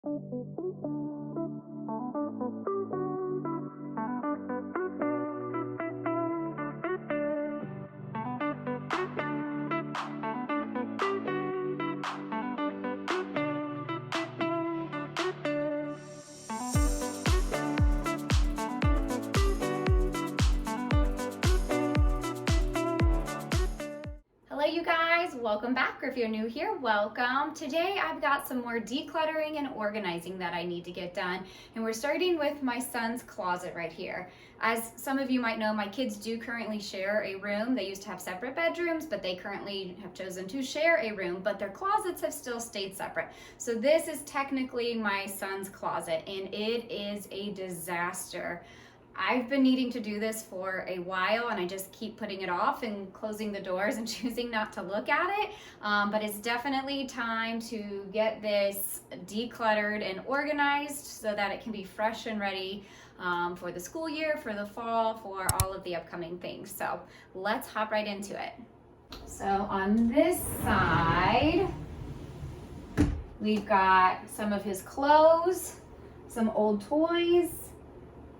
Hello you guys, welcome back, or if you're new here, welcome. Today I've got some more decluttering and organizing that I need to get done, and we're starting with my son's closet right here. As some of you might know, my kids do currently share a room. They used to have separate bedrooms, but they currently have chosen to share a room, but their closets have still stayed separate. So this is technically my son's closet, and it is a disaster. I've been needing to do this for a while, and I just keep putting it off and closing the doors and choosing not to look at it. But it's definitely time to get this decluttered and organized so that it can be fresh and ready for the school year, for the fall, for all of the upcoming things. So let's hop right into it. So on this side, we've got some of his clothes, some old toys,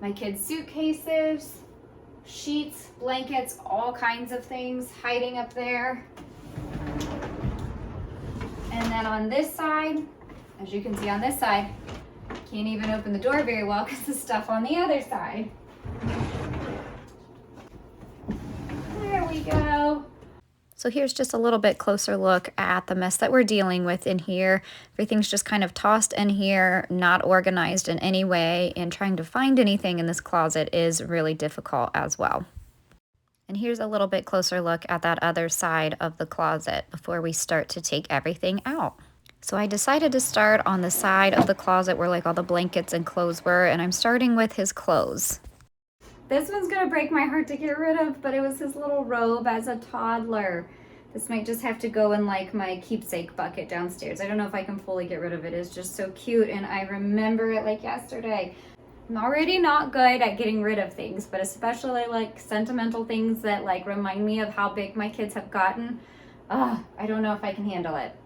my kids' suitcases, sheets, blankets, all kinds of things hiding up there. And then on this side, as you can see on this side, can't even open the door very well because the stuff on the other side. There we go. So here's just a little bit closer look at the mess that we're dealing with in here. Everything's just kind of tossed in here, not organized in any way, and trying to find anything in this closet is really difficult as well. And here's a little bit closer look at that other side of the closet before we start to take everything out. So I decided to start on the side of the closet where like all the blankets and clothes were, and I'm starting with his clothes. This one's gonna break my heart to get rid of, but it was his little robe as a toddler. This might just have to go in like my keepsake bucket downstairs. I don't know if I can fully get rid of it. It's just so cute, and I remember it like yesterday. I'm already not good at getting rid of things, but especially like sentimental things that like remind me of how big my kids have gotten. I don't know if I can handle it.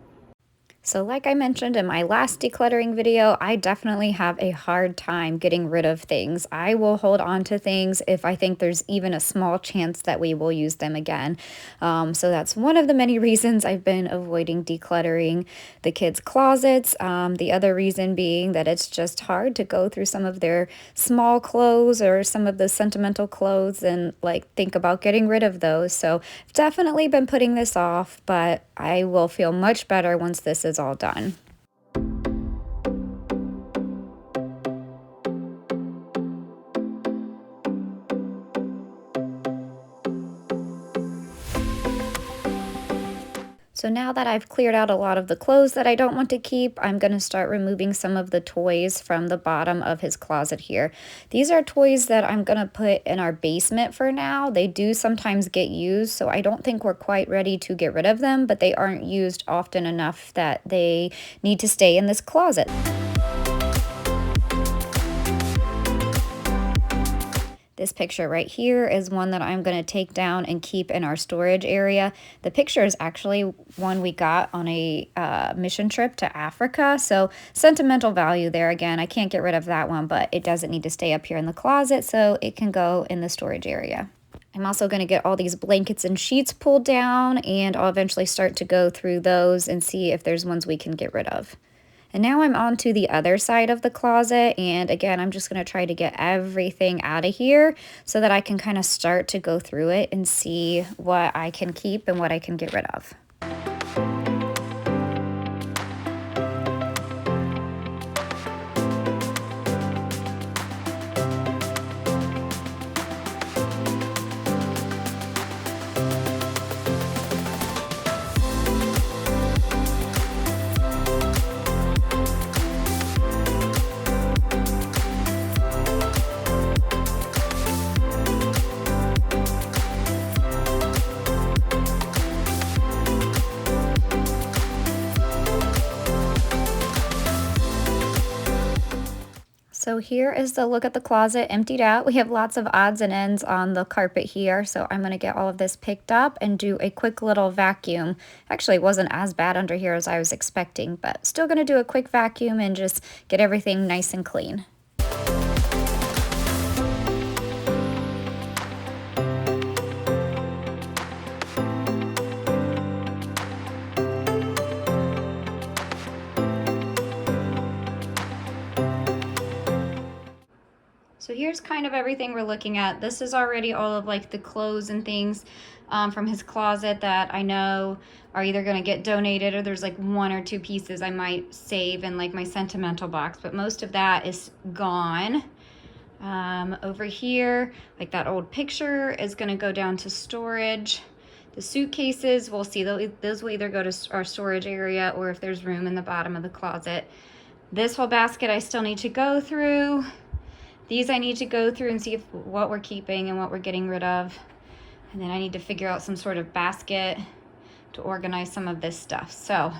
So like I mentioned in my last decluttering video, I definitely have a hard time getting rid of things. I will hold on to things if I think there's even a small chance that we will use them again. So that's one of the many reasons I've been avoiding decluttering the kids' closets. The other reason being that it's just hard to go through some of their small clothes or some of the sentimental clothes and like think about getting rid of those. So I've definitely been putting this off, but I will feel much better once this is all done. So now that I've cleared out a lot of the clothes that I don't want to keep, I'm going to start removing some of the toys from the bottom of his closet here. These are toys that I'm going to put in our basement for now. They do sometimes get used, so I don't think we're quite ready to get rid of them, but they aren't used often enough that they need to stay in this closet. This picture right here is one that I'm going to take down and keep in our storage area. The picture is actually one we got on a mission trip to Africa, so sentimental value there. Again, I can't get rid of that one, but it doesn't need to stay up here in the closet, so it can go in the storage area. I'm also going to get all these blankets and sheets pulled down, and I'll eventually start to go through those and see if there's ones we can get rid of. And now I'm on to the other side of the closet, and again, I'm just going to try to get everything out of here so that I can kind of start to go through it and see what I can keep and what I can get rid of. So here is the look at the closet emptied out. We have lots of odds and ends on the carpet here. So I'm going to get all of this picked up and do a quick little vacuum. Actually, it wasn't as bad under here as I was expecting, but still going to do a quick vacuum and just get everything nice and clean. So here's kind of everything we're looking at. This is already all of like the clothes and things from his closet that I know are either gonna get donated, or there's like 1 or 2 pieces I might save in like my sentimental box, but most of that is gone. Over here, like that old picture is gonna go down to storage. The suitcases, we'll see, those will either go to our storage area or if there's room in the bottom of the closet. This whole basket I still need to go through. These I need to go through and see what we're keeping and what we're getting rid of. And then I need to figure out some sort of basket to organize some of this stuff. So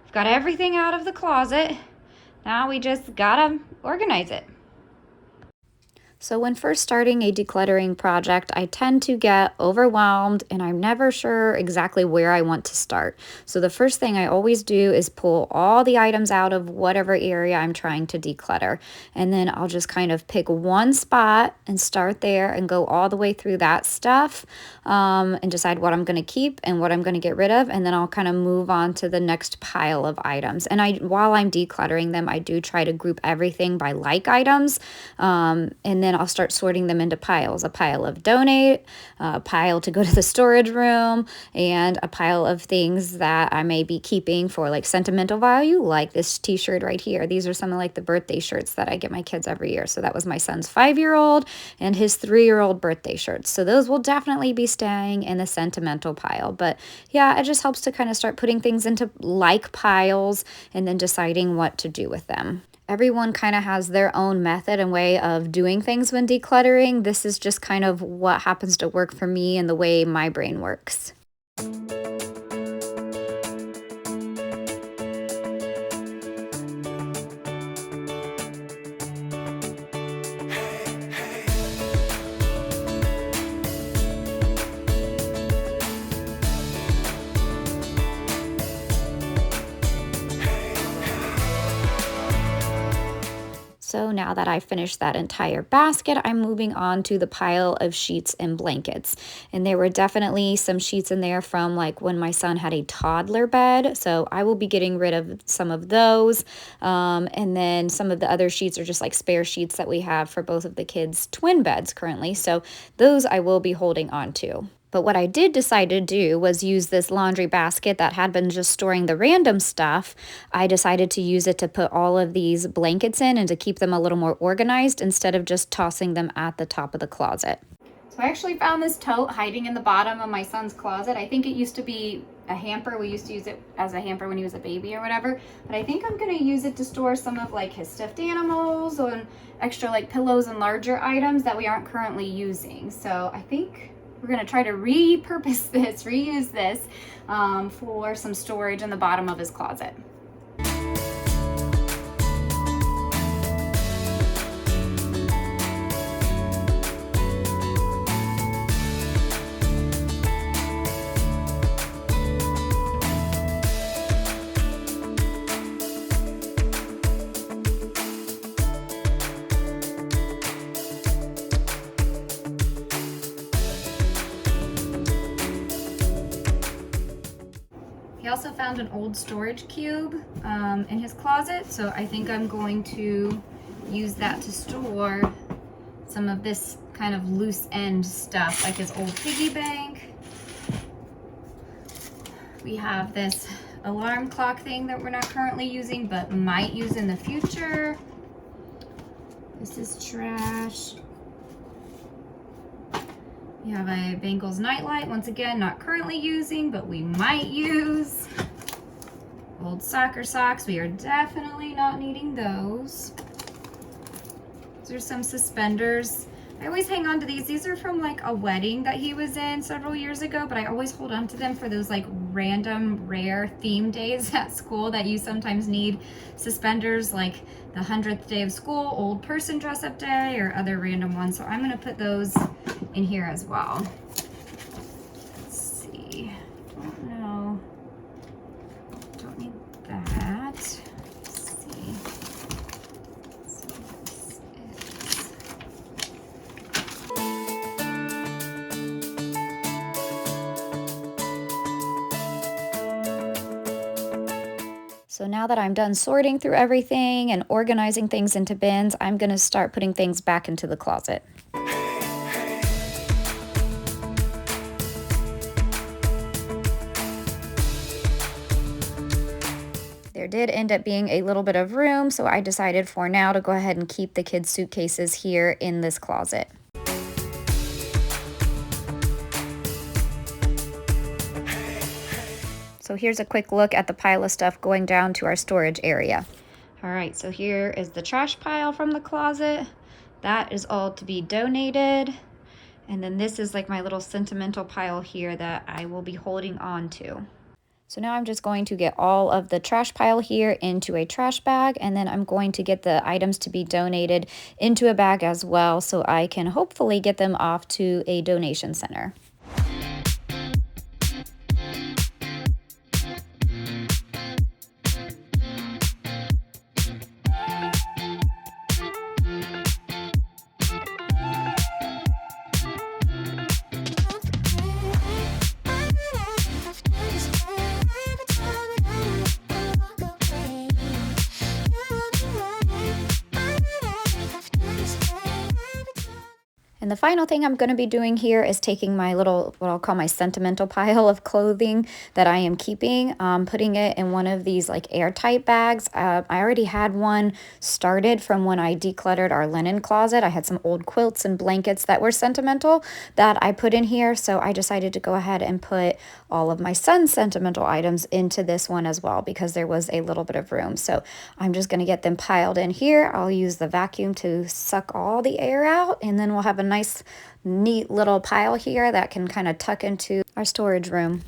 we've got everything out of the closet. Now we just gotta organize it. So when first starting a decluttering project, I tend to get overwhelmed and I'm never sure exactly where I want to start. So the first thing I always do is pull all the items out of whatever area I'm trying to declutter. And then I'll just kind of pick one spot and start there and go all the way through that stuff and decide what I'm going to keep and what I'm going to get rid of. And then I'll kind of move on to the next pile of items. And while I'm decluttering them, I do try to group everything by like items. And then I'll start sorting them into piles. A pile of donate, a pile to go to the storage room, and a pile of things that I may be keeping for like sentimental value, like this t-shirt right here. These are some of like the birthday shirts that I get my kids every year. So that was my son's 5-year-old and his 3-year-old birthday shirts. So those will definitely be staying in the sentimental pile. But yeah, it just helps to kind of start putting things into like piles and then deciding what to do with them. Everyone kind of has their own method and way of doing things when decluttering. This is just kind of what happens to work for me and the way my brain works. So now that I finished that entire basket, I'm moving on to the pile of sheets and blankets. And there were definitely some sheets in there from like when my son had a toddler bed. So I will be getting rid of some of those. And then some of the other sheets are just like spare sheets that we have for both of the kids' twin beds currently. So those I will be holding on to. But what I did decide to do was use this laundry basket that had been just storing the random stuff. I decided to use it to put all of these blankets in and to keep them a little more organized instead of just tossing them at the top of the closet. So I actually found this tote hiding in the bottom of my son's closet. I think it used to be a hamper. We used to use it as a hamper when he was a baby or whatever. But I think I'm going to use it to store some of like his stuffed animals and extra like pillows and larger items that we aren't currently using. So I think we're going to try to reuse this for some storage in the bottom of his closet. He also found an old storage cube in his closet, so I think I'm going to use that to store some of this kind of loose end stuff, like his old piggy bank. We have this alarm clock thing that we're not currently using but might use in the future. This is trash. We have a Bengals nightlight, once again, not currently using, but we might use. Old soccer socks, we are definitely not needing those. These are some suspenders. I always hang on to these. These are from like a wedding that he was in several years ago, but I always hold on to them for those like random rare theme days at school that you sometimes need suspenders, like the 100th day of school, old person dress up day, or other random ones. So I'm gonna put those in here as well. Let's see, don't know, don't need that. Let's see. So now that I'm done sorting through everything and organizing things into bins, I'm gonna start putting things back into the closet. There did end up being a little bit of room, so I decided for now to go ahead and keep the kids' suitcases here in this closet. So here's a quick look at the pile of stuff going down to our storage area. All right, so here is the trash pile from the closet. That is all to be donated. And then this is like my little sentimental pile here that I will be holding on to. So now I'm just going to get all of the trash pile here into a trash bag, and then I'm going to get the items to be donated into a bag as well, so I can hopefully get them off to a donation center. And the final thing I'm going to be doing here is taking my little, what I'll call my sentimental pile of clothing that I am keeping, putting it in one of these like airtight bags. I already had one started from when I decluttered our linen closet. I had some old quilts and blankets that were sentimental that I put in here. So I decided to go ahead and put all of my son's sentimental items into this one as well, because there was a little bit of room. So I'm just going to get them piled in here. I'll use the vacuum to suck all the air out, and then we'll have a nice neat little pile here that can kind of tuck into our storage room.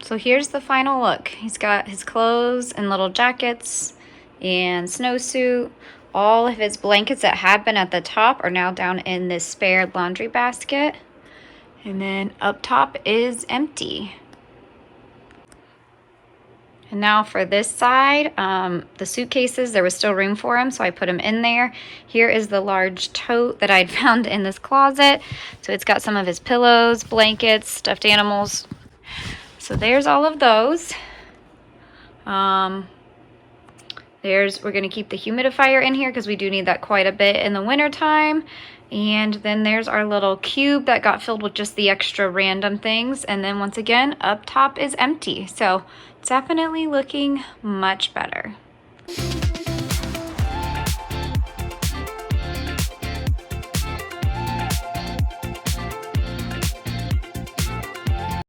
So here's the final look. He's got his clothes and little jackets and snowsuit. All of his blankets that had been at the top are now down in this spare laundry basket. And then up top is empty. And now for this side, the suitcases, there was still room for them, so I put them in there. Here is the large tote that I'd found in this closet. So it's got some of his pillows, blankets, stuffed animals. So there's all of those. We're gonna keep the humidifier in here because we do need that quite a bit in the winter time. And then there's our little cube that got filled with just the extra random things. And then once again, up top is empty. So definitely looking much better.